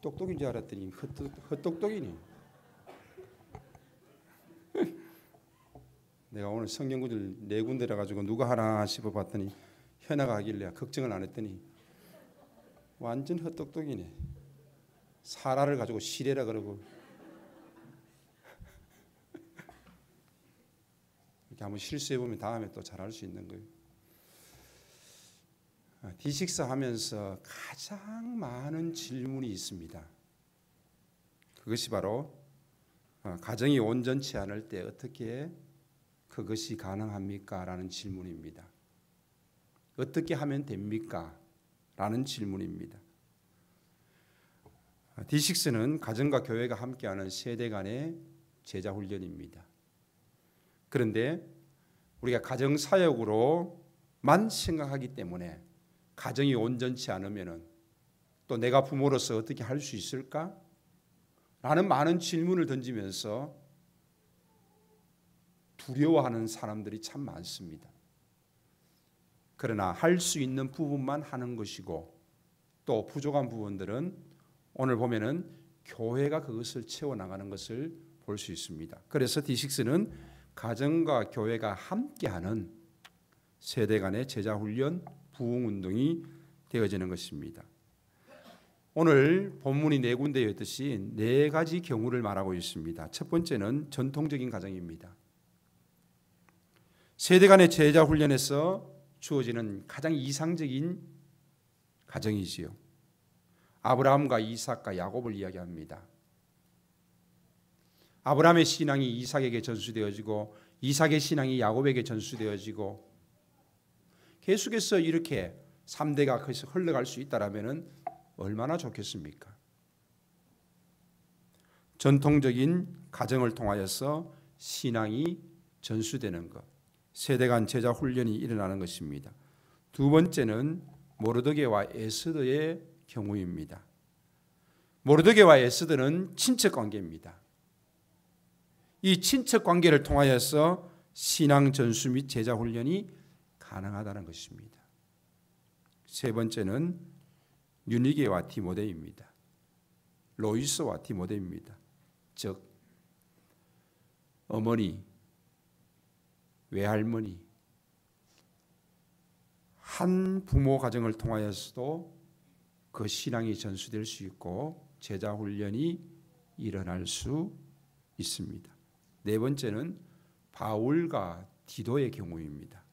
똑똑인 줄 알았더니 헛똑똑이네. 내가 오늘 성경구절 4군데라 가지고 누가 하나 싶어봤더니 현아가 하길래 걱정을 안 했더니 완전 헛똑똑이네. 사라를 가지고 시레라 그러고 이렇게 한번 실수해보면 다음에 또 잘할 수 있는 거예요. D6 하면서 가장 많은 질문이 있습니다. 그것이 바로 가정이 온전치 않을 때 어떻게 그것이 가능합니까? 라는 질문입니다. 어떻게 하면 됩니까? 라는 질문입니다. D6는 가정과 교회가 함께하는 세대 간의 제자 훈련입니다. 그런데 우리가 가정 사역으로만 생각하기 때문에 가정이 온전치 않으면 또 내가 부모로서 어떻게 할 수 있을까? 라는 많은 질문을 던지면서 두려워하는 사람들이 참 많습니다. 그러나 할 수 있는 부분만 하는 것이고 또 부족한 부분들은 오늘 보면은 교회가 그것을 채워나가는 것을 볼 수 있습니다. 그래서 D6는 가정과 교회가 함께하는 세대 간의 제자훈련, 부흥운동이 되어지는 것입니다. 오늘 본문이 4군데였듯이 4가지 경우를 말하고 있습니다. 첫 번째는 전통적인 가정입니다. 세대 간의 제자훈련에서 주어지는 가장 이상적인 가정이지요. 아브라함과 이삭과 야곱을 이야기합니다. 아브라함의 신앙이 이삭에게 전수되어지고 이삭의 신앙이 야곱에게 전수되어지고 계속해서 이렇게 3대가 흘러갈 수 있다라면 얼마나 좋겠습니까? 전통적인 가정을 통하여서 신앙이 전수되는 것, 세대 간 제자 훈련이 일어나는 것입니다. 두 번째는 모르드게와 에스더의 경우입니다. 모르드게와 에스더는 친척 관계입니다. 이 친척 관계를 통하여서 신앙 전수 및 제자 훈련이 가능하다는 것입니다. 세 번째는 유니게와 디모데입니다. 로이스와 디모데입니다. 즉 어머니, 외할머니, 한 부모 가정을 통하여서도 그 신앙이 전수될 수 있고 제자 훈련이 일어날 수 있습니다. 네 번째는 바울과 디도의 경우입니다.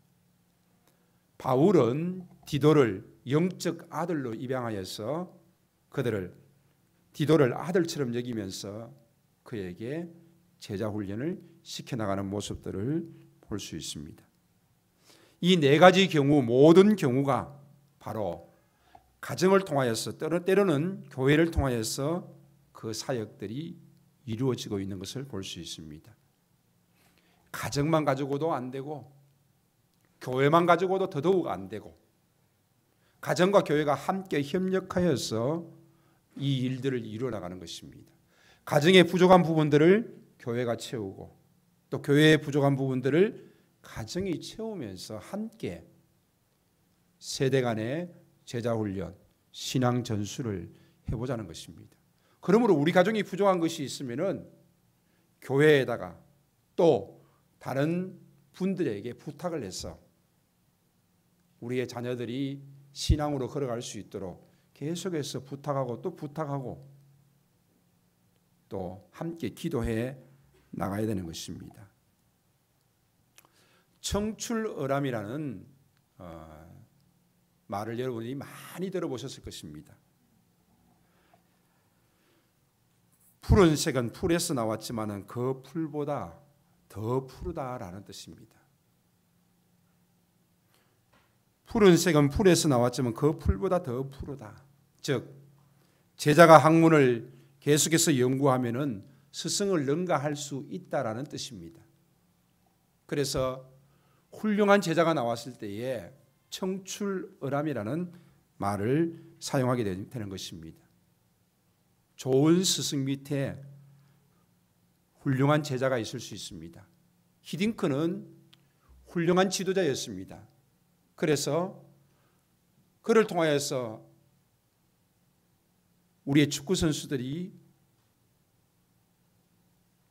바울은 디도를 영적 아들로 입양하여서 디도를 아들처럼 여기면서 그에게 제자 훈련을 시켜나가는 모습들을 볼 수 있습니다. 이 4가지 경우 모든 경우가 바로 가정을 통하여서 때로는 교회를 통하여서 그 사역들이 이루어지고 있는 것을 볼 수 있습니다. 가정만 가지고도 안 되고 교회만 가지고도 더더욱 안 되고 가정과 교회가 함께 협력하여서 이 일들을 이루어나가는 것입니다. 가정의 부족한 부분들을 교회가 채우고 또 교회의 부족한 부분들을 가정이 채우면서 함께 세대 간의 제자훈련, 신앙 전수를 해보자는 것입니다. 그러므로 우리 가정이 부족한 것이 있으면은 교회에다가 또 다른 분들에게 부탁을 해서 우리의 자녀들이 신앙으로 걸어갈 수 있도록 계속해서 부탁하고 또 부탁하고 또 함께 기도해 나가야 되는 것입니다. 청출어람이라는 말을 여러분이 많이 들어보셨을 것입니다. 푸른색은 풀에서 나왔지만 그 풀보다 더 푸르다라는 뜻입니다. 푸른색은 풀에서 나왔지만 그 풀보다 더 푸르다. 즉 제자가 학문을 계속해서 연구하면은 스승을 능가할 수 있다라는 뜻입니다. 그래서 훌륭한 제자가 나왔을 때에 청출어람이라는 말을 사용하게 되는 것입니다. 좋은 스승 밑에 훌륭한 제자가 있을 수 있습니다. 히딩크는 훌륭한 지도자였습니다. 그래서 그를 통하여서 우리의 축구 선수들이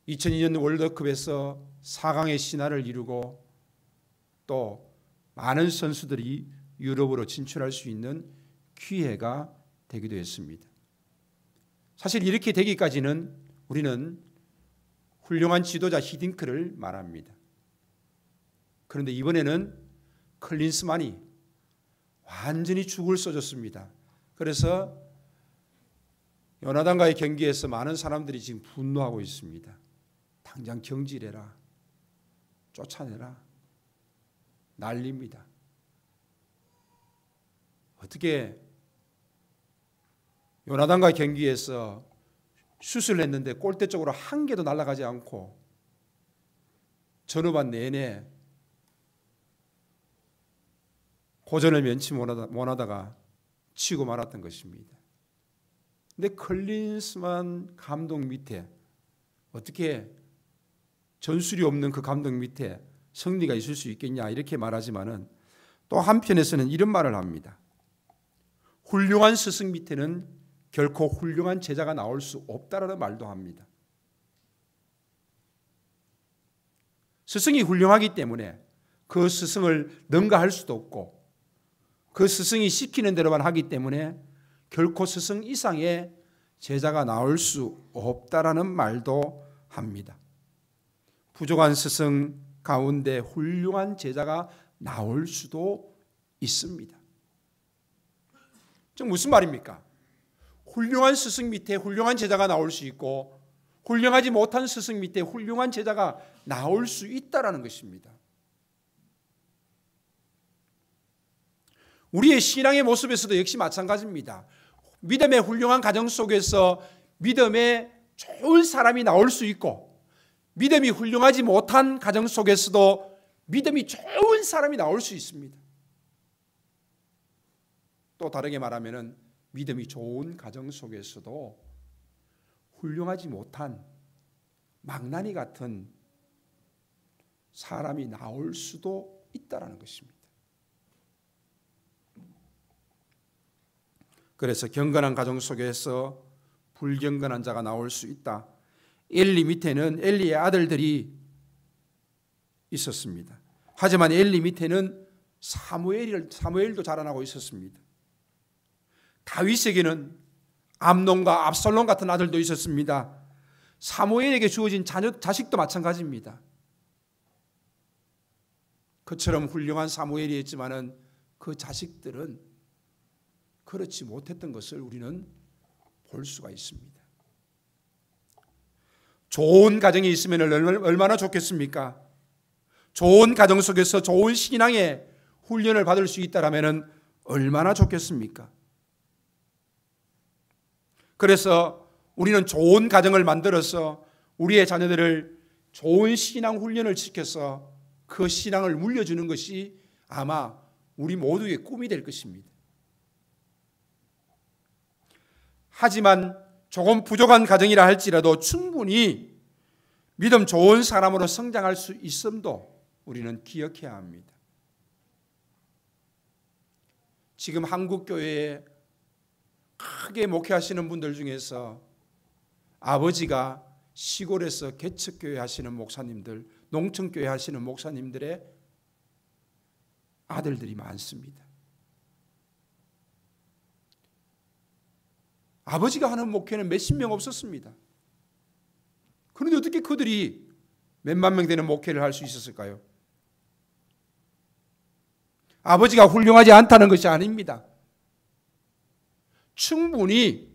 2002년 월드컵에서 4강의 신화를 이루고 또 많은 선수들이 유럽으로 진출할 수 있는 기회가 되기도 했습니다. 사실 이렇게 되기까지는 우리는 훌륭한 지도자 히딩크를 말합니다. 그런데 이번에는 클린스만이 완전히 죽을 써줬습니다. 그래서 요나단과의 경기에서 많은 사람들이 지금 분노하고 있습니다. 당장 경질해라, 쫓아내라, 난립니다. 어떻게 요나단과의 경기에서 슛을 했는데 골대 쪽으로 한 개도 날아가지 않고 전후반 내내 고전을 면치 못하다가 치고 말았던 것입니다. 근데 클린스만 감독 밑에 어떻게 전술이 없는 그 감독 밑에 승리가 있을 수 있겠냐 이렇게 말하지만은 또 한편에서는 이런 말을 합니다. 훌륭한 스승 밑에는 결코 훌륭한 제자가 나올 수 없다라는 말도 합니다. 스승이 훌륭하기 때문에 그 스승을 능가할 수도 없고 그 스승이 시키는 대로만 하기 때문에 결코 스승 이상의 제자가 나올 수 없다라는 말도 합니다. 부족한 스승 가운데 훌륭한 제자가 나올 수도 있습니다. 즉 무슨 말입니까? 훌륭한 스승 밑에 훌륭한 제자가 나올 수 있고 훌륭하지 못한 스승 밑에 훌륭한 제자가 나올 수 있다라는 것입니다. 우리의 신앙의 모습에서도 역시 마찬가지입니다. 믿음의 훌륭한 가정 속에서 믿음의 좋은 사람이 나올 수 있고 믿음이 훌륭하지 못한 가정 속에서도 믿음이 좋은 사람이 나올 수 있습니다. 또 다르게 말하면 믿음이 좋은 가정 속에서도 훌륭하지 못한 망나니 같은 사람이 나올 수도 있다는 것입니다. 그래서 경건한 가정 속에서 불경건한 자가 나올 수 있다. 엘리 밑에는 엘리의 아들들이 있었습니다. 하지만 엘리 밑에는 사무엘도 자라나고 있었습니다. 다윗에게는 암논과 압살롬 같은 아들도 있었습니다. 사무엘에게 주어진 자식도 마찬가지입니다. 그처럼 훌륭한 사무엘이었지만은 그 자식들은 그렇지 못했던 것을 우리는 볼 수가 있습니다. 좋은 가정이 있으면 얼마나 좋겠습니까? 좋은 가정 속에서 좋은 신앙의 훈련을 받을 수 있다면 얼마나 좋겠습니까? 그래서 우리는 좋은 가정을 만들어서 우리의 자녀들을 좋은 신앙 훈련을 시켜서 그 신앙을 물려주는 것이 아마 우리 모두의 꿈이 될 것입니다. 하지만 조금 부족한 가정이라 할지라도 충분히 믿음 좋은 사람으로 성장할 수 있음도 우리는 기억해야 합니다. 지금 한국교회에 크게 목회하시는 분들 중에서 아버지가 시골에서 개척교회 하시는 목사님들, 농촌교회 하시는 목사님들의 아들들이 많습니다. 아버지가 하는 목회는 몇십 명 없었습니다. 그런데 어떻게 그들이 몇만 명 되는 목회를 할 수 있었을까요? 아버지가 훌륭하지 않다는 것이 아닙니다. 충분히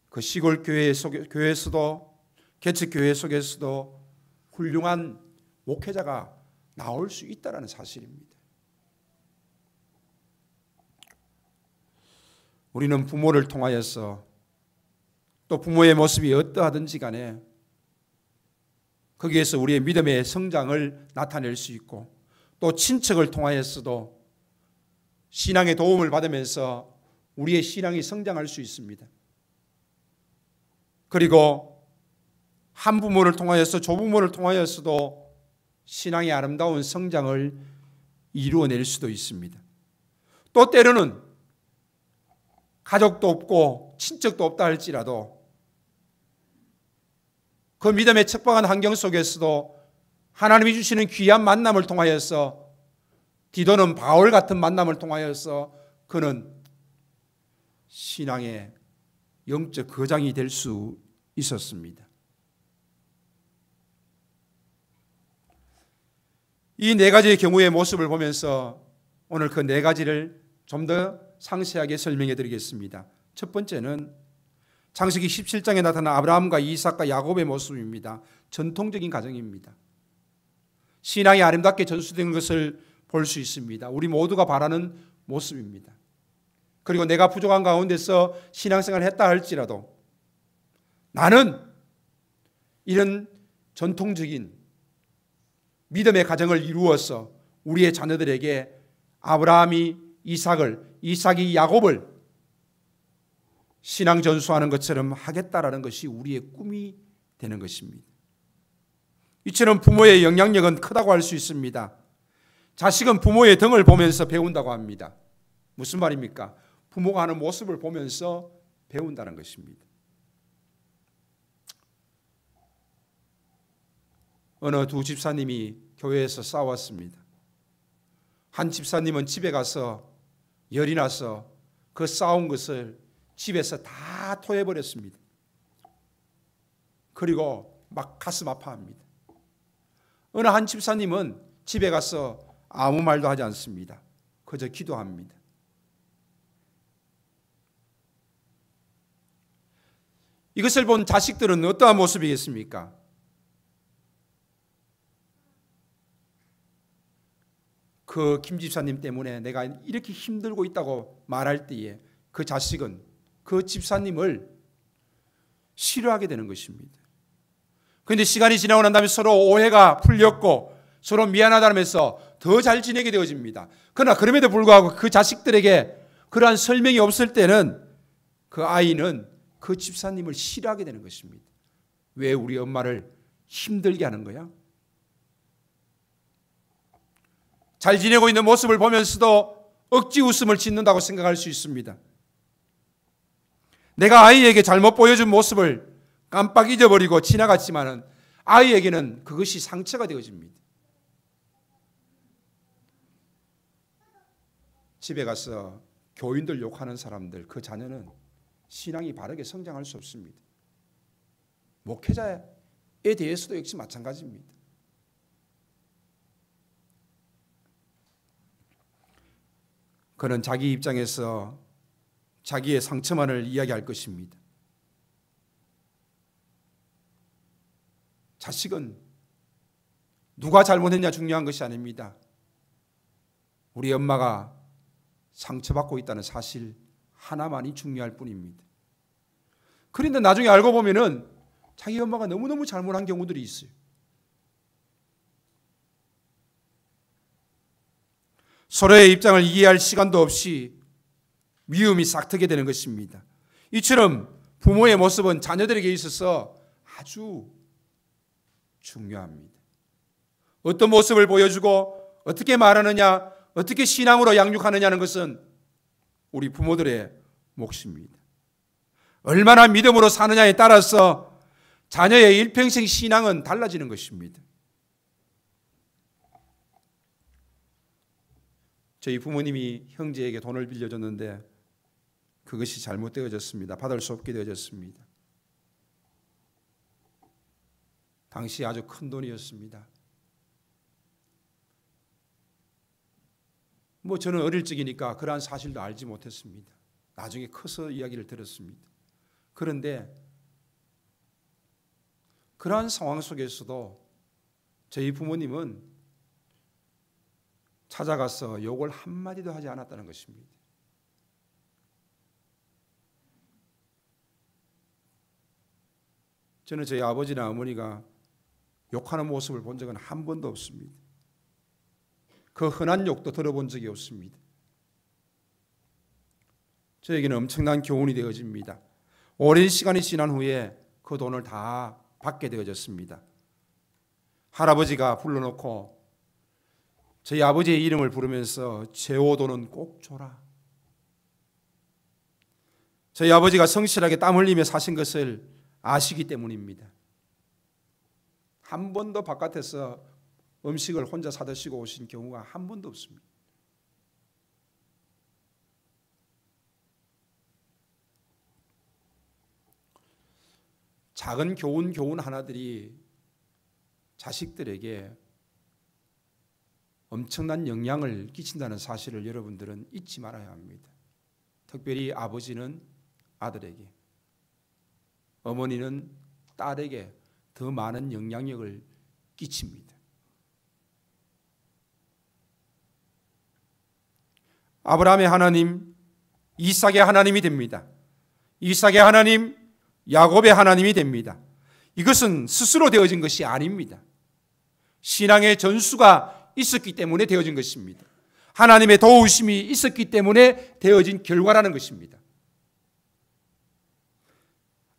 그 시골 교회에서도 개척교회 속에서도 훌륭한 목회자가 나올 수 있다는 사실입니다. 우리는 부모를 통하여서 또 부모의 모습이 어떠하든지 간에 거기에서 우리의 믿음의 성장을 나타낼 수 있고 또 친척을 통하여서도 신앙의 도움을 받으면서 우리의 신앙이 성장할 수 있습니다. 그리고 한 부모를 통하여서 조부모를 통하여서도 신앙의 아름다운 성장을 이루어낼 수도 있습니다. 또 때로는 가족도 없고 친척도 없다 할지라도 그 믿음의 척박한 환경 속에서도 하나님이 주시는 귀한 만남을 통하여서 디도는 바울 같은 만남을 통하여서 그는 신앙의 영적 거장이 될 수 있었습니다. 이 네 가지의 경우의 모습을 보면서 오늘 그 네 가지를 좀 더 상세하게 설명해 드리겠습니다. 첫 번째는 창세기 17장에 나타난 아브라함과 이삭과 야곱의 모습입니다. 전통적인 가정입니다. 신앙이 아름답게 전수된 것을 볼 수 있습니다. 우리 모두가 바라는 모습입니다. 그리고 내가 부족한 가운데서 신앙생활을 했다 할지라도 나는 이런 전통적인 믿음의 가정을 이루어서 우리의 자녀들에게 아브라함이 이삭이 야곱을 신앙 전수하는 것처럼 하겠다라는 것이 우리의 꿈이 되는 것입니다. 이처럼 부모의 영향력은 크다고 할 수 있습니다. 자식은 부모의 등을 보면서 배운다고 합니다. 무슨 말입니까? 부모가 하는 모습을 보면서 배운다는 것입니다. 어느 두 집사님이 교회에서 싸웠습니다. 한 집사님은 집에 가서 열이 나서 그 싸운 것을 집에서 다 토해버렸습니다. 그리고 막 가슴 아파합니다. 어느 한 집사님은 집에 가서 아무 말도 하지 않습니다. 그저 기도합니다. 이것을 본 자식들은 어떠한 모습이겠습니까? 그 김 집사님 때문에 내가 이렇게 힘들고 있다고 말할 때에 그 자식은 그 집사님을 싫어하게 되는 것입니다. 그런데 시간이 지나고 난 다음에 서로 오해가 풀렸고 서로 미안하다면서 더 잘 지내게 되어집니다. 그러나 그럼에도 불구하고 그 자식들에게 그러한 설명이 없을 때는 그 아이는 그 집사님을 싫어하게 되는 것입니다. 왜 우리 엄마를 힘들게 하는 거야? 잘 지내고 있는 모습을 보면서도 억지 웃음을 짓는다고 생각할 수 있습니다. 내가 아이에게 잘못 보여준 모습을 깜빡 잊어버리고 지나갔지만은 아이에게는 그것이 상처가 되어집니다. 집에 가서 교인들 욕하는 사람들, 그 자녀는 신앙이 바르게 성장할 수 없습니다. 목회자에 대해서도 역시 마찬가지입니다. 그는 자기 입장에서 자기의 상처만을 이야기할 것입니다. 자식은 누가 잘못했냐 중요한 것이 아닙니다. 우리 엄마가 상처받고 있다는 사실 하나만이 중요할 뿐입니다. 그런데 나중에 알고 보면은 자기 엄마가 너무너무 잘못한 경우들이 있어요. 서로의 입장을 이해할 시간도 없이 미움이 싹트게 되는 것입니다. 이처럼 부모의 모습은 자녀들에게 있어서 아주 중요합니다. 어떤 모습을 보여주고 어떻게 말하느냐, 어떻게 신앙으로 양육하느냐는 것은 우리 부모들의 몫입니다. 얼마나 믿음으로 사느냐에 따라서 자녀의 일평생 신앙은 달라지는 것입니다. 저희 부모님이 형제에게 돈을 빌려줬는데 그것이 잘못되어졌습니다. 받을 수 없게 되어졌습니다. 당시 아주 큰 돈이었습니다. 저는 어릴 적이니까 그러한 사실도 알지 못했습니다. 나중에 커서 이야기를 들었습니다. 그런데 그러한 상황 속에서도 저희 부모님은 찾아가서 욕을 한마디도 하지 않았다는 것입니다. 저는 저희 아버지나 어머니가 욕하는 모습을 본 적은 한 번도 없습니다. 그 흔한 욕도 들어본 적이 없습니다. 저에게는 엄청난 교훈이 되어집니다. 오랜 시간이 지난 후에 그 돈을 다 받게 되어졌습니다. 할아버지가 불러놓고 저희 아버지의 이름을 부르면서 제 5돈은 꼭 줘라. 저희 아버지가 성실하게 땀 흘리며 사신 것을 아시기 때문입니다. 한 번도 바깥에서 음식을 혼자 사드시고 오신 경우가 한 번도 없습니다. 작은 교훈 하나들이 자식들에게 엄청난 영향을 끼친다는 사실을 여러분들은 잊지 말아야 합니다. 특별히 아버지는 아들에게, 어머니는 딸에게 더 많은 영향력을 끼칩니다. 아브라함의 하나님, 이삭의 하나님이 됩니다. 이삭의 하나님, 야곱의 하나님이 됩니다. 이것은 스스로 되어진 것이 아닙니다. 신앙의 전수가 있었기 때문에 되어진 것입니다. 하나님의 도우심이 있었기 때문에 되어진 결과라는 것입니다.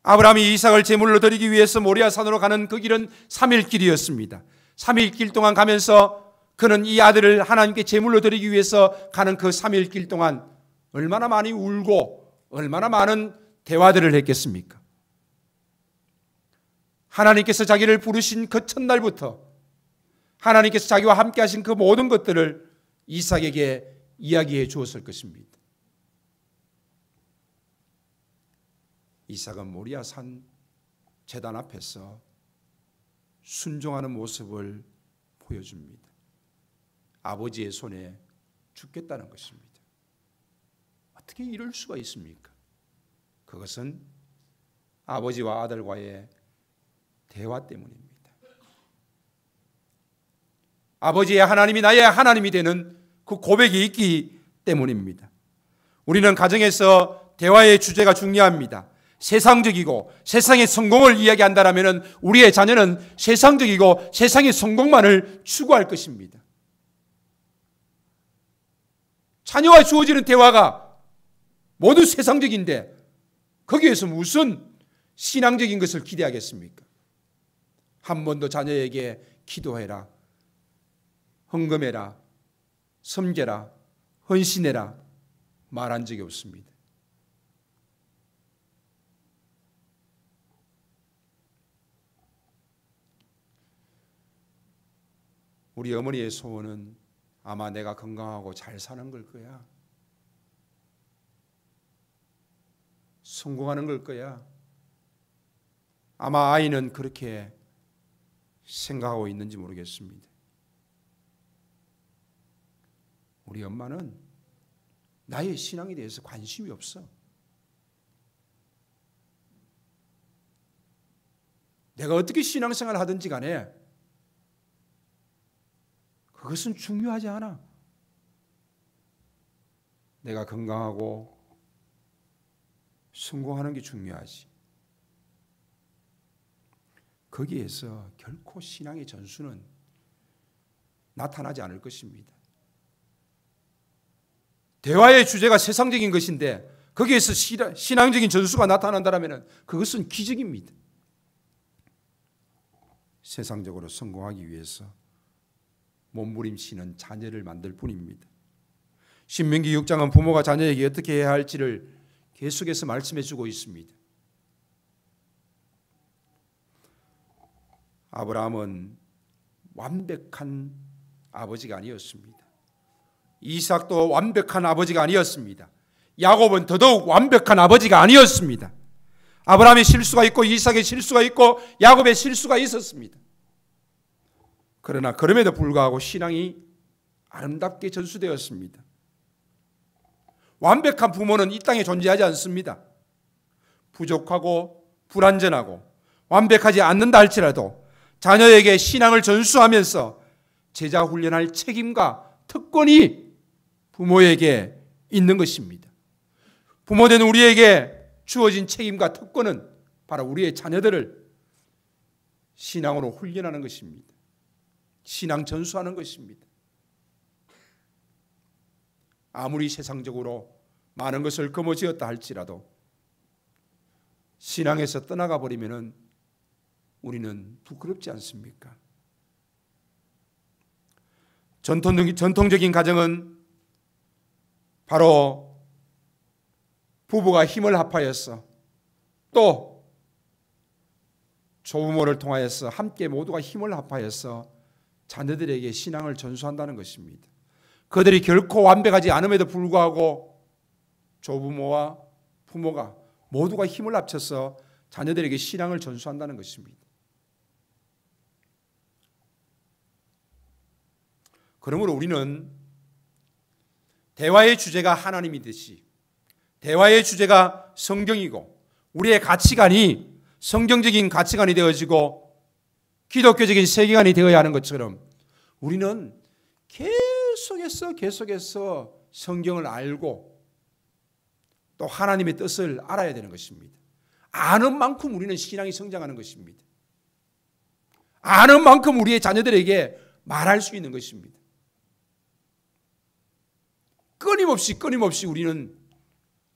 아브라함이 이삭을 제물로 드리기 위해서 모리아 산으로 가는 그 길은 3일 길이었습니다. 3일 길 동안 가면서 그는 이 아들을 하나님께 제물로 드리기 위해서 가는 그 3일 길 동안 얼마나 많이 울고 얼마나 많은 대화들을 했겠습니까? 하나님께서 자기를 부르신 그 첫날부터 하나님께서 자기와 함께 하신 그 모든 것들을 이삭에게 이야기해 주었을 것입니다. 이삭은 모리아 산 제단 앞에서 순종하는 모습을 보여줍니다. 아버지의 손에 죽겠다는 것입니다. 어떻게 이럴 수가 있습니까? 그것은 아버지와 아들과의 대화 때문입니다. 아버지의 하나님이 나의 하나님이 되는 그 고백이 있기 때문입니다. 우리는 가정에서 대화의 주제가 중요합니다. 세상적이고 세상의 성공을 이야기한다면 우리의 자녀는 세상적이고 세상의 성공만을 추구할 것입니다. 자녀와 주어지는 대화가 모두 세상적인데 거기에서 무슨 신앙적인 것을 기대하겠습니까? 한 번도 자녀에게 기도해라, 헌금해라, 섬겨라, 헌신해라 말한 적이 없습니다. 우리 어머니의 소원은 아마 내가 건강하고 잘 사는 걸 거야. 성공하는 걸 거야. 아마 아이는 그렇게 생각하고 있는지 모르겠습니다. 우리 엄마는 나의 신앙에 대해서 관심이 없어. 내가 어떻게 신앙생활을 하든지 간에 그것은 중요하지 않아. 내가 건강하고 성공하는 게 중요하지. 거기에서 결코 신앙의 전수는 나타나지 않을 것입니다. 대화의 주제가 세상적인 것인데 거기에서 신앙적인 전수가 나타난다면 그것은 기적입니다. 세상적으로 성공하기 위해서 몸부림치는 자녀를 만들 뿐입니다. 신명기 6장은 부모가 자녀에게 어떻게 해야 할지를 계속해서 말씀해 주고 있습니다. 아브라함은 완벽한 아버지가 아니었습니다. 이삭도 완벽한 아버지가 아니었습니다. 야곱은 더더욱 완벽한 아버지가 아니었습니다. 아브라함의 실수가 있고 이삭의 실수가 있고 야곱의 실수가 있었습니다. 그러나 그럼에도 불구하고 신앙이 아름답게 전수되었습니다. 완벽한 부모는 이 땅에 존재하지 않습니다. 부족하고 불완전하고 완벽하지 않는다 할지라도 자녀에게 신앙을 전수하면서 제자 훈련할 책임과 특권이 부모에게 있는 것입니다. 부모된 우리에게 주어진 책임과 특권은 바로 우리의 자녀들을 신앙으로 훈련하는 것입니다. 신앙 전수하는 것입니다. 아무리 세상적으로 많은 것을 거머쥐었다 할지라도 신앙에서 떠나가 버리면 우리는 부끄럽지 않습니까? 전통적인 가정은 바로 부부가 힘을 합하여서 또 조부모를 통하여서 함께 모두가 힘을 합하여서 자녀들에게 신앙을 전수한다는 것입니다. 그들이 결코 완벽하지 않음에도 불구하고 조부모와 부모가 모두가 힘을 합쳐서 자녀들에게 신앙을 전수한다는 것입니다. 그러므로 우리는 대화의 주제가 하나님이듯이 대화의 주제가 성경이고 우리의 가치관이 성경적인 가치관이 되어지고 기독교적인 세계관이 되어야 하는 것처럼 우리는 계속해서 성경을 알고 또 하나님의 뜻을 알아야 되는 것입니다. 아는 만큼 우리는 신앙이 성장하는 것입니다. 아는 만큼 우리의 자녀들에게 말할 수 있는 것입니다. 끊임없이 우리는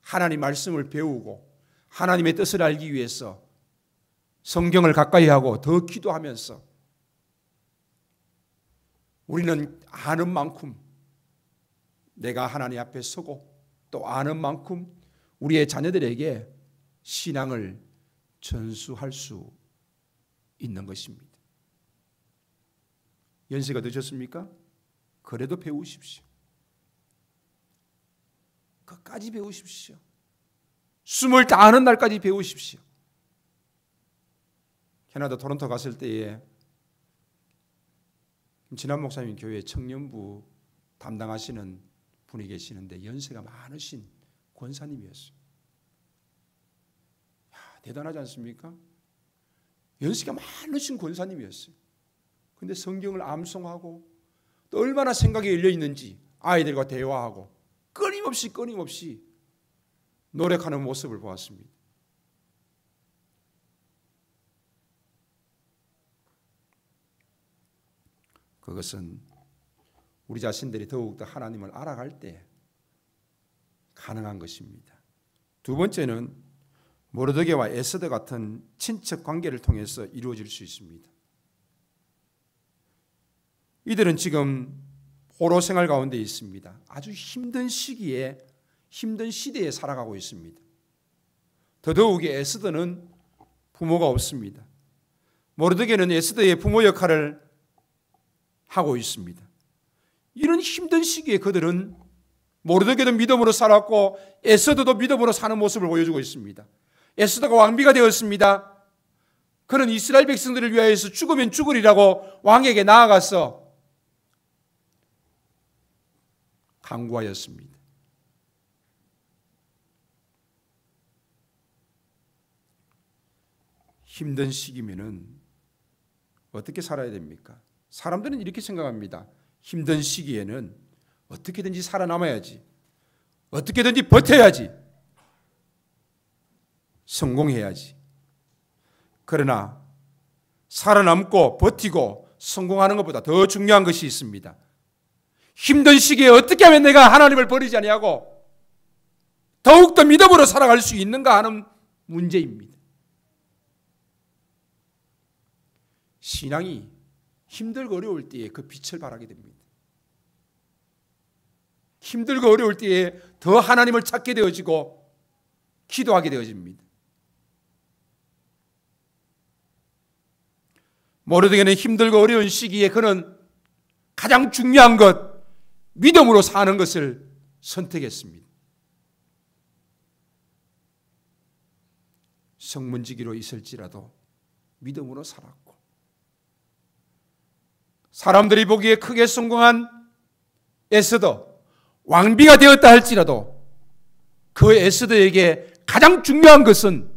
하나님 말씀을 배우고 하나님의 뜻을 알기 위해서 성경을 가까이 하고 더 기도하면서 우리는 아는 만큼 내가 하나님 앞에 서고 또 아는 만큼 우리의 자녀들에게 신앙을 전수할 수 있는 것입니다. 연세가 늦었습니까? 그래도 배우십시오. 끝까지 배우십시오. 숨을 다하는 날까지 배우십시오. 캐나다 토론토 갔을 때에 김진환 목사님 교회 청년부 담당하시는 분이 계시는데 연세가 많으신 권사님이었어요. 대단하지 않습니까? 연세가 많으신 권사님이었어요. 그런데 성경을 암송하고 또 얼마나 생각이 열려 있는지 아이들과 대화하고 끊임없이 노력하는 모습을 보았습니다. 그것은 우리 자신들이 더욱더 하나님을 알아갈 때 가능한 것입니다. 두 번째는 모르드게와 에스더 같은 친척 관계를 통해서 이루어질 수 있습니다. 이들은 지금 포로 생활 가운데 있습니다. 아주 힘든 시기에 힘든 시대에 살아가고 있습니다. 더더욱이 에스더는 부모가 없습니다. 모르드게는 에스더의 부모 역할을 하고 있습니다. 이런 힘든 시기에 그들은 모르드게도 믿음으로 살았고 에스더도 믿음으로 사는 모습을 보여주고 있습니다. 에스더가 왕비가 되었습니다. 그는 이스라엘 백성들을 위하여서 죽으면 죽으리라고 왕에게 나아가서 강구하였습니다. 힘든 시기면은 어떻게 살아야 됩니까? 사람들은 이렇게 생각합니다. 힘든 시기에는 어떻게든지 살아남아야지. 어떻게든지 버텨야지. 성공해야지. 그러나 살아남고 버티고 성공하는 것보다 더 중요한 것이 있습니다. 힘든 시기에 어떻게 하면 내가 하나님을 버리지 아니하고 더욱더 믿음으로 살아갈 수 있는가 하는 문제입니다. 신앙이 힘들고 어려울 때에 그 빛을 발하게 됩니다. 힘들고 어려울 때에 더 하나님을 찾게 되어지고 기도하게 되어집니다. 모르드게는 힘들고 어려운 시기에 그는 가장 중요한 것 믿음으로 사는 것을 선택했습니다. 성문지기로 있을지라도 믿음으로 살았고 사람들이 보기에 크게 성공한 에스더 왕비가 되었다 할지라도 그 에스더에게 가장 중요한 것은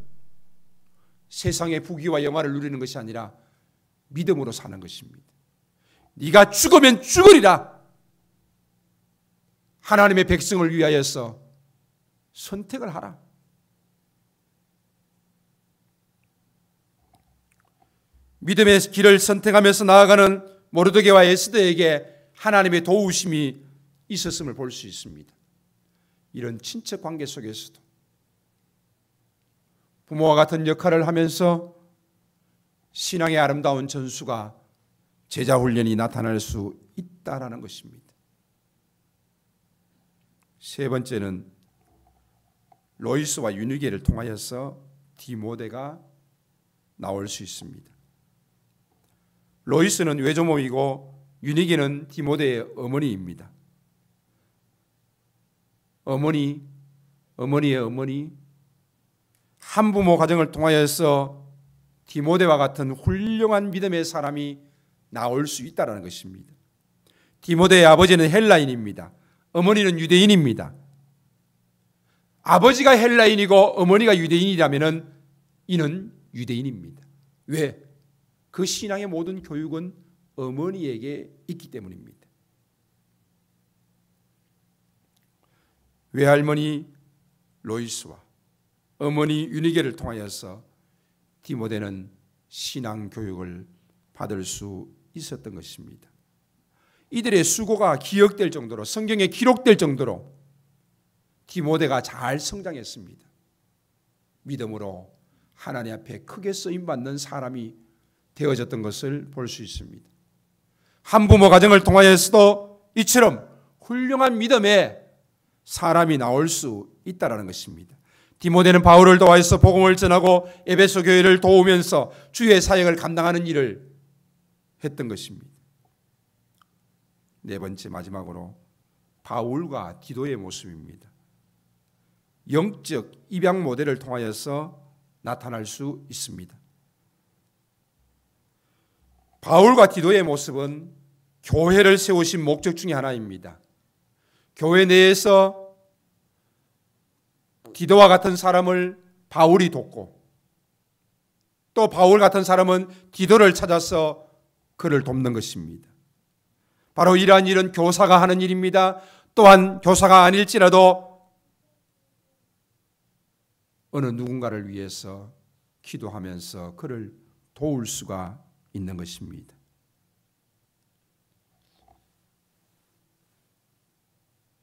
세상의 부귀와 영화를 누리는 것이 아니라 믿음으로 사는 것입니다. 네가 죽으면 죽으리라. 하나님의 백성을 위하여서 선택을 하라. 믿음의 길을 선택하면서 나아가는 모르드게와 에스더에게 하나님의 도우심이 있었음을 볼 수 있습니다. 이런 친척 관계 속에서도 부모와 같은 역할을 하면서 신앙의 아름다운 전수가 제자 훈련이 나타날 수 있다라는 것입니다. 세 번째는 로이스와 유니게를 통하여서 디모데가 나올 수 있습니다. 로이스는 외조모이고 유니게는 디모데의 어머니입니다. 어머니의 어머니, 한부모 가정을 통하여서 디모데와 같은 훌륭한 믿음의 사람이 나올 수 있다는 것입니다. 디모데의 아버지는 헬라인입니다. 어머니는 유대인입니다. 아버지가 헬라인이고 어머니가 유대인이라면 이는 유대인입니다. 왜? 그 신앙의 모든 교육은 어머니에게 있기 때문입니다. 외할머니 로이스와 어머니 유니게를 통하여서 디모데는 신앙 교육을 받을 수 있었던 것입니다. 이들의 수고가 기억될 정도로, 성경에 기록될 정도로 디모데가 잘 성장했습니다. 믿음으로 하나님 앞에 크게 쓰임받는 사람이 되어졌던 것을 볼 수 있습니다. 한부모 가정을 통하여서도 이처럼 훌륭한 믿음의 사람이 나올 수 있다는 것입니다. 디모데는 바울을 도와서 복음을 전하고 에베소 교회를 도우면서 주의 사역을 감당하는 일을 했던 것입니다. 네 번째, 마지막으로 바울과 디도의 모습입니다. 영적 입양 모델을 통하여서 나타날 수 있습니다. 바울과 디도의 모습은 교회를 세우신 목적 중에 하나입니다. 교회 내에서 디도와 같은 사람을 바울이 돕고 또 바울 같은 사람은 디도를 찾아서 그를 돕는 것입니다. 바로 이러한 일은 교사가 하는 일입니다. 또한 교사가 아닐지라도 어느 누군가를 위해서 기도하면서 그를 도울 수가 있는 것입니다.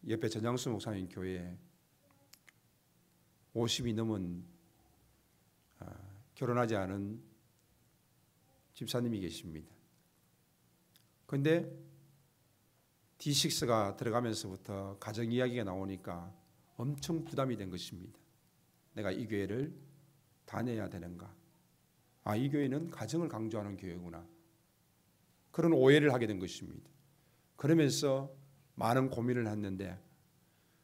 옆에 전장수 목사님 교회에 50이 넘은 결혼하지 않은 집사님이 계십니다. 그런데 D6가 들어가면서부터 가정 이야기가 나오니까 엄청 부담이 된 것입니다. 내가 이 교회를 다녀야 되는가? 이 교회는 가정을 강조하는 교회구나. 그런 오해를 하게 된 것입니다. 그러면서 많은 고민을 했는데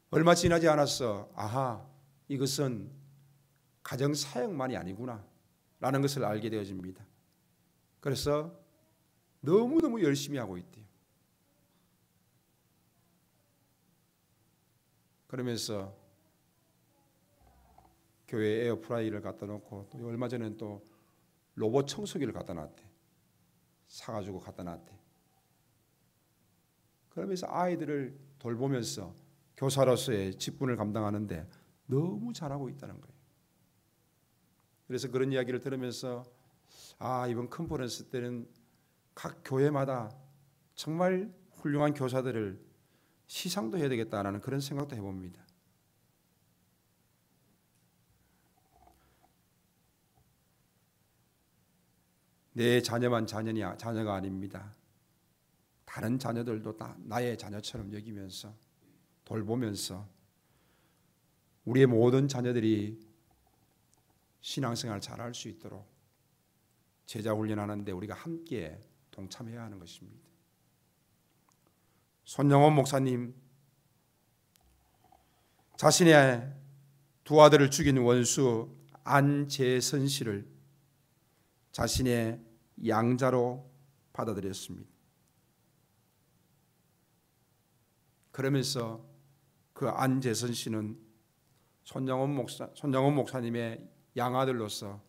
얼마 지나지 않았어. 이것은 가정 사역만이 아니구나 라는 것을 알게 되어집니다. 그래서 너무너무 열심히 하고 있대요. 그러면서 교회에 에어프라이를 갖다 놓고 또 얼마 전에는 또 로봇 청소기를 갖다 놨대. 사가지고 갖다 놨대. 그러면서 아이들을 돌보면서 교사로서의 직분을 감당하는데 너무 잘하고 있다는 거예요. 그래서 그런 이야기를 들으면서 이번 컨퍼런스 때는 각 교회마다 정말 훌륭한 교사들을 시상도 해야 되겠다라는 그런 생각도 해봅니다. 내 자녀만 자녀가 아닙니다. 다른 자녀들도 다 나의 자녀처럼 여기면서 돌보면서 우리의 모든 자녀들이 신앙생활 잘할 수 있도록 제자 훈련하는데 우리가 함께 동참해야 하는 것입니다. 손영원 목사님 자신의 두 아들을 죽인 원수 안재선 씨를 자신의 양자로 받아들였습니다. 그러면서 그 안재선 씨는 손영원 목사님의 양아들로서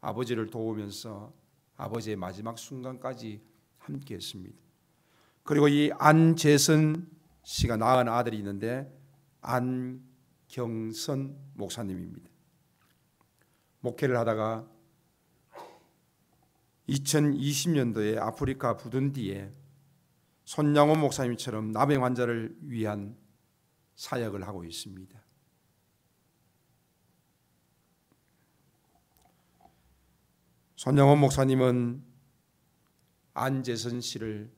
아버지를 도우면서 아버지의 마지막 순간까지 함께했습니다. 그리고 이 안재선 씨가 낳은 아들이 있는데 안경선 목사님입니다. 목회를 하다가 2020년도에 아프리카 부룬디에 손양원 목사님처럼 남의 환자를 위한 사역을 하고 있습니다. 손양원 목사님은 안재선 씨를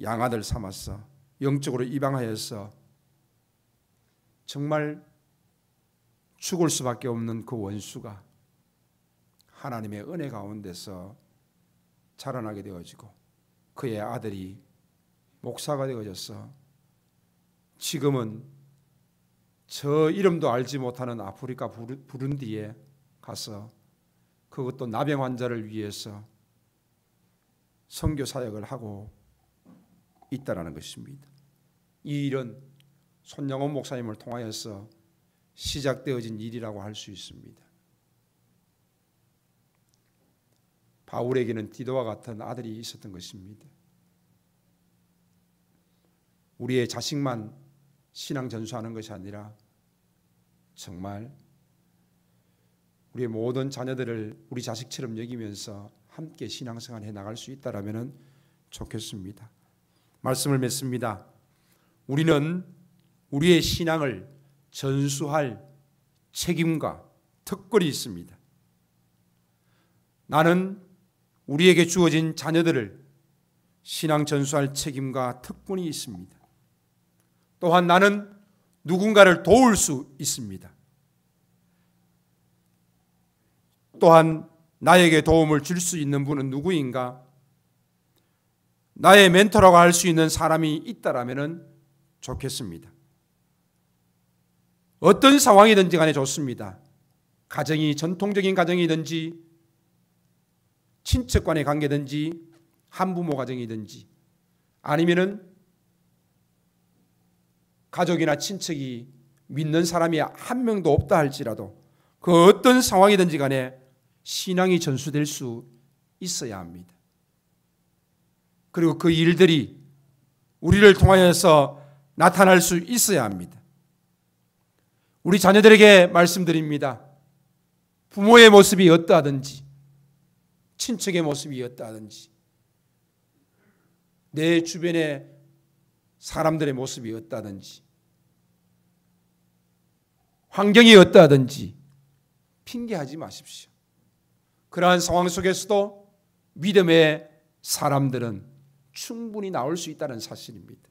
양아들 삼아서 영적으로 입양하여서 정말 죽을 수밖에 없는 그 원수가 하나님의 은혜 가운데서 자라나게 되어지고 그의 아들이 목사가 되어져서 지금은 저 이름도 알지 못하는 아프리카 부룬디에 가서 그것도 나병 환자를 위해서 선교 사역을 하고 있다라는 것입니다. 이 일은 손영원 목사님을 통하여서 시작되어진 일이라고 할 수 있습니다. 바울에게는 디도와 같은 아들이 있었던 것입니다. 우리의 자식만 신앙 전수하는 것이 아니라 정말 우리의 모든 자녀들을 우리 자식처럼 여기면서 함께 신앙생활 해 나갈 수 있다라면 좋겠습니다. 말씀을 맺습니다. 우리는 우리의 신앙을 전수할 책임과 특권이 있습니다. 나는 우리에게 주어진 자녀들을 신앙 전수할 책임과 특권이 있습니다. 또한 나는 누군가를 도울 수 있습니다. 또한 나에게 도움을 줄 수 있는 분은 누구인가? 나의 멘토라고 할 수 있는 사람이 있다라면 좋겠습니다. 어떤 상황이든지 간에 좋습니다. 가정이 전통적인 가정이든지 친척 간의 관계든지 한부모 가정이든지 아니면은 가족이나 친척이 믿는 사람이 한 명도 없다 할지라도 그 어떤 상황이든지 간에 신앙이 전수될 수 있어야 합니다. 그리고 그 일들이 우리를 통하여서 나타날 수 있어야 합니다. 우리 자녀들에게 말씀드립니다. 부모의 모습이 어떠하든지 친척의 모습이 어떠하든지 내 주변의 사람들의 모습이 어떠하든지 환경이 어떠하든지 핑계하지 마십시오. 그러한 상황 속에서도 믿음의 사람들은 충분히 나올 수 있다는 사실입니다.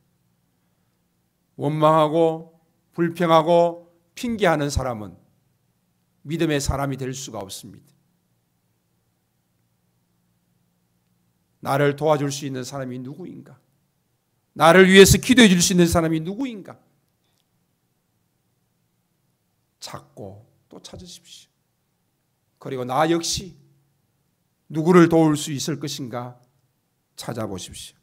원망하고 불평하고 핑계하는 사람은 믿음의 사람이 될 수가 없습니다. 나를 도와줄 수 있는 사람이 누구인가? 나를 위해서 기도해 줄 수 있는 사람이 누구인가? 찾고 또 찾으십시오. 그리고 나 역시 누구를 도울 수 있을 것인가 찾아보십시오.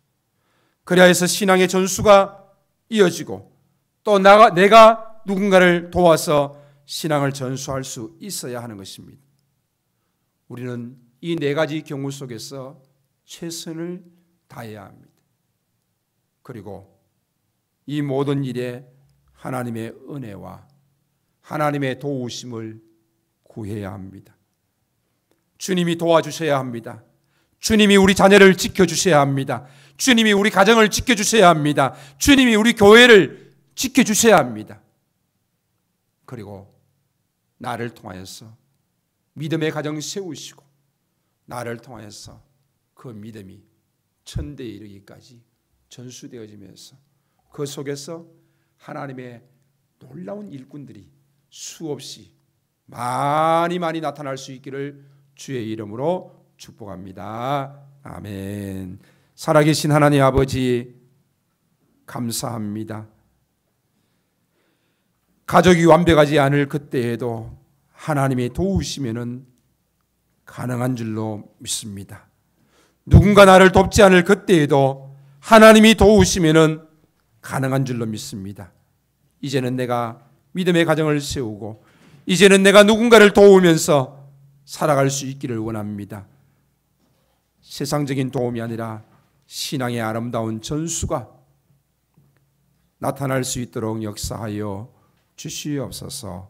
그래야 해서 신앙의 전수가 이어지고 또 내가 누군가를 도와서 신앙을 전수할 수 있어야 하는 것입니다. 우리는 이 네 가지 경우 속에서 최선을 다해야 합니다. 그리고 이 모든 일에 하나님의 은혜와 하나님의 도우심을 구해야 합니다. 주님이 도와주셔야 합니다. 주님이 우리 자녀를 지켜주셔야 합니다. 주님이 우리 가정을 지켜주셔야 합니다. 주님이 우리 교회를 지켜주셔야 합니다. 그리고 나를 통하여서 믿음의 가정 세우시고 나를 통하여서 그 믿음이 천대에 이르기까지 전수되어지면서 그 속에서 하나님의 놀라운 일꾼들이 수없이 많이 나타날 수 있기를 주의 이름으로 축복합니다. 아멘. 살아계신 하나님 아버지 감사합니다. 가족이 완벽하지 않을 그때에도 하나님이 도우시면은 가능한 줄로 믿습니다. 누군가 나를 돕지 않을 그때에도 하나님이 도우시면은 가능한 줄로 믿습니다. 이제는 내가 믿음의 가정을 세우고 이제는 내가 누군가를 도우면서 살아갈 수 있기를 원합니다. 세상적인 도움이 아니라 신앙의 아름다운 전수가 나타날 수 있도록 역사하여 주시옵소서.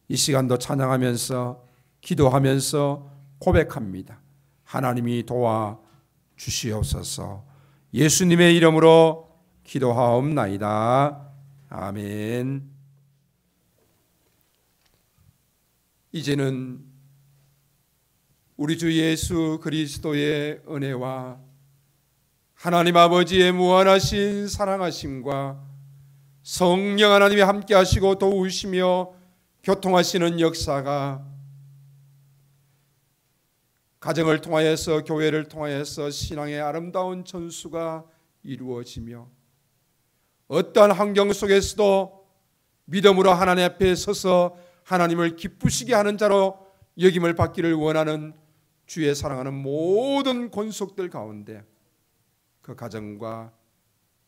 이 시간도 찬양하면서 기도하면서 고백합니다. 하나님이 도와 주시옵소서. 예수님의 이름으로 기도하옵나이다. 아멘. 이제는 우리 주 예수 그리스도의 은혜와 하나님 아버지의 무한하신 사랑하심과 성령 하나님이 함께 하시고 도우시며 교통하시는 역사가 가정을 통하여서, 교회를 통하여서 신앙의 아름다운 전수가 이루어지며 어떠한 환경 속에서도 믿음으로 하나님 앞에 서서 하나님을 기쁘시게 하는 자로 여김을 받기를 원하는 주의 사랑하는 모든 권속들 가운데, 그 가정과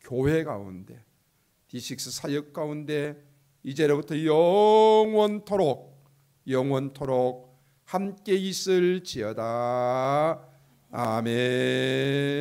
교회 가운데, D6 사역 가운데 이제로부터 영원토록 함께 있을지어다. 아멘.